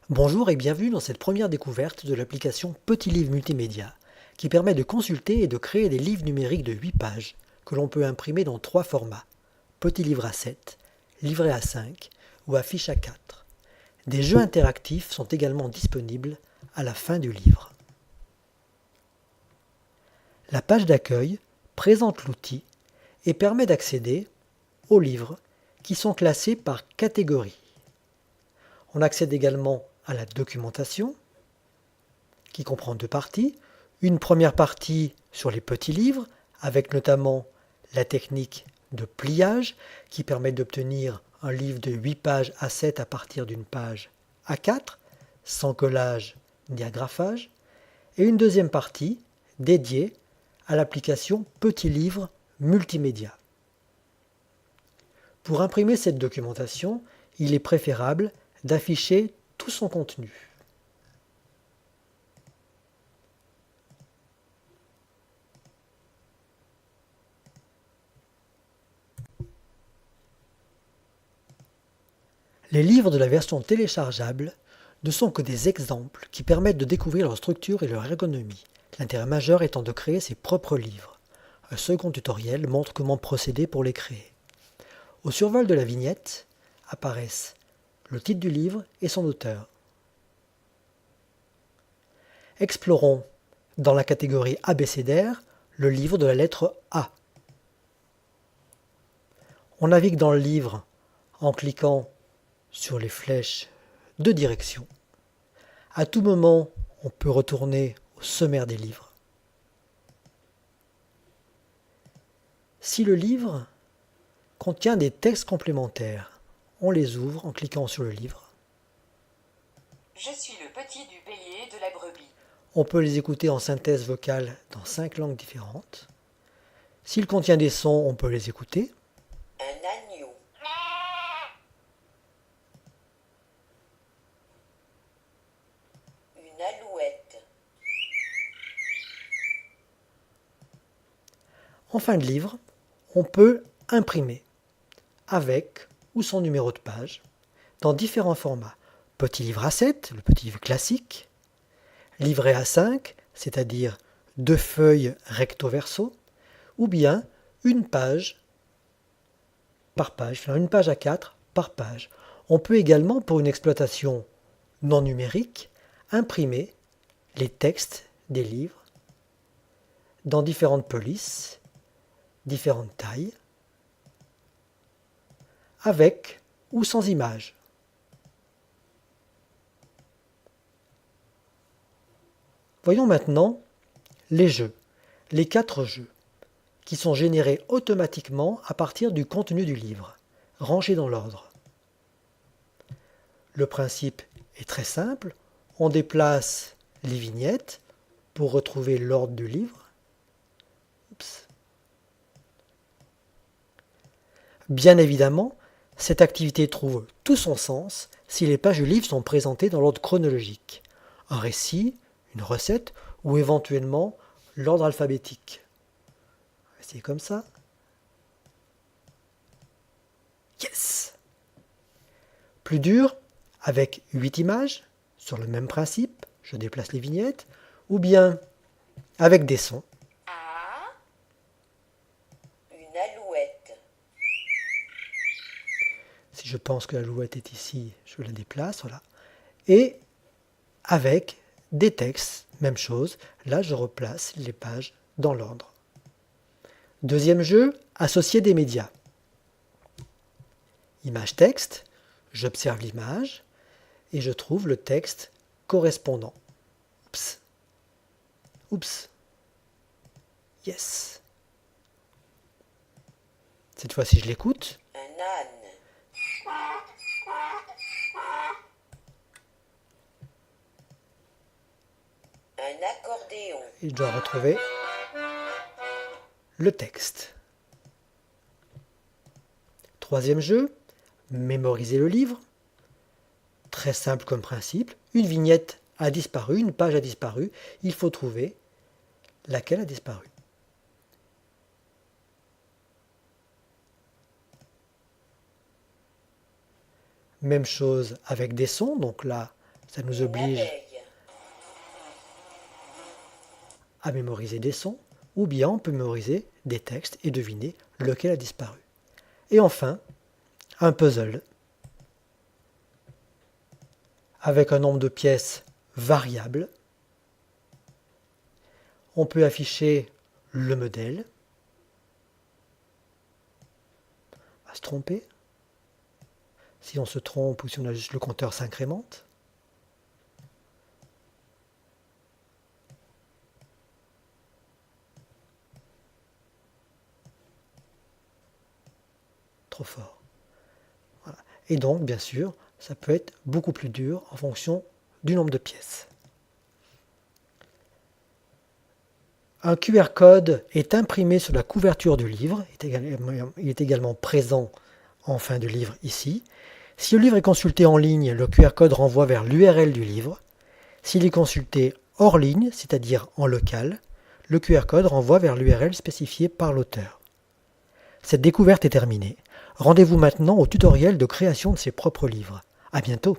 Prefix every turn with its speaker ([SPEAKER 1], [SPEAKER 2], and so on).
[SPEAKER 1] Bonjour et bienvenue dans cette première découverte de l'application Petit Livre Multimédia, qui permet de consulter et de créer des livres numériques de 8 pages que l'on peut imprimer dans 3 formats: petit livre A7, livret A5 ou affiche A4. Des jeux interactifs sont également disponibles à la fin du livre. La page d'accueil présente l'outil et permet d'accéder aux livres qui sont classés par catégorie. On accède également à la documentation, qui comprend 2 parties. Une première partie sur les petits livres, avec notamment la technique de pliage, qui permet d'obtenir un livre de 8 pages A7 à partir d'une page A4, sans collage ni agrafage. Et une deuxième partie dédiée à l'application Petit Livre Multimédia. Pour imprimer cette documentation, il est préférable d'afficher tout son contenu. Les livres de la version téléchargeable ne sont que des exemples qui permettent de découvrir leur structure et leur ergonomie, l'intérêt majeur étant de créer ses propres livres. Un second tutoriel montre comment procéder pour les créer. Au survol de la vignette apparaissent le titre du livre et son auteur. Explorons dans la catégorie abécédaire le livre de la lettre A. On navigue dans le livre en cliquant sur les flèches de direction. À tout moment, on peut retourner au sommaire des livres. Si le livre contient des textes complémentaires, on les ouvre en cliquant sur le livre.
[SPEAKER 2] Je suis le petit du bélier de la brebis.
[SPEAKER 1] On peut les écouter en synthèse vocale dans 5 langues différentes. S'il contient des sons, on peut les écouter.
[SPEAKER 2] Un agneau. Une alouette.
[SPEAKER 1] En fin de livre, on peut imprimer avec ou sans numéro de page dans différents formats. Petit livre A7, le petit livre classique, livret A5, c'est-à-dire 2 feuilles recto verso, ou bien une page par page, une page A4 par page. On peut également, pour une exploitation non numérique, imprimer les textes des livres dans différentes polices, différentes tailles, avec ou sans images. Voyons maintenant les jeux, les 4 jeux, qui sont générés automatiquement à partir du contenu du livre, rangés dans l'ordre. Le principe est très simple, on déplace les vignettes pour retrouver l'ordre du livre. Oups. Bien évidemment, cette activité trouve tout son sens si les pages du livre sont présentées dans l'ordre chronologique. Un récit, une recette ou éventuellement l'ordre alphabétique. C'est comme ça. Yes! Plus dur, avec 8 images, sur le même principe, je déplace les vignettes, ou bien avec des sons.
[SPEAKER 2] A. Une alouette.
[SPEAKER 1] Si je pense que l'alouette est ici, je la déplace, voilà. Et avec des textes, même chose, là je replace les pages dans l'ordre. Deuxième jeu, associer des médias. Image-texte, j'observe l'image et je trouve le texte correspondant. Oups. Oups. Yes. Cette fois-ci, je l'écoute.
[SPEAKER 2] Un âne. Un accordéon.
[SPEAKER 1] Et je dois retrouver le texte. Troisième jeu, mémoriser le livre. Très simple comme principe. Une vignette a disparu, une page a disparu. Il faut trouver laquelle a disparu. Même chose avec des sons. Donc là, Ça nous
[SPEAKER 2] Une
[SPEAKER 1] oblige
[SPEAKER 2] abeille.
[SPEAKER 1] à mémoriser des sons, ou bien on peut mémoriser des textes et deviner lequel a disparu. Et enfin, un puzzle avec un nombre de pièces variable. On peut afficher le modèle. On va se tromper. Si on se trompe ou si on ajuste le compteur s'incrémente. Trop fort. Voilà. Et donc, bien sûr, ça peut être beaucoup plus dur en fonction du nombre de pièces. Un QR code est imprimé sur la couverture du livre. Il est également présent en fin de livre ici. Si le livre est consulté en ligne, le QR code renvoie vers l'URL du livre. S'il est consulté hors ligne, c'est-à-dire en local, le QR code renvoie vers l'URL spécifiée par l'auteur. Cette découverte est terminée. Rendez-vous maintenant au tutoriel de création de ses propres livres. À bientôt!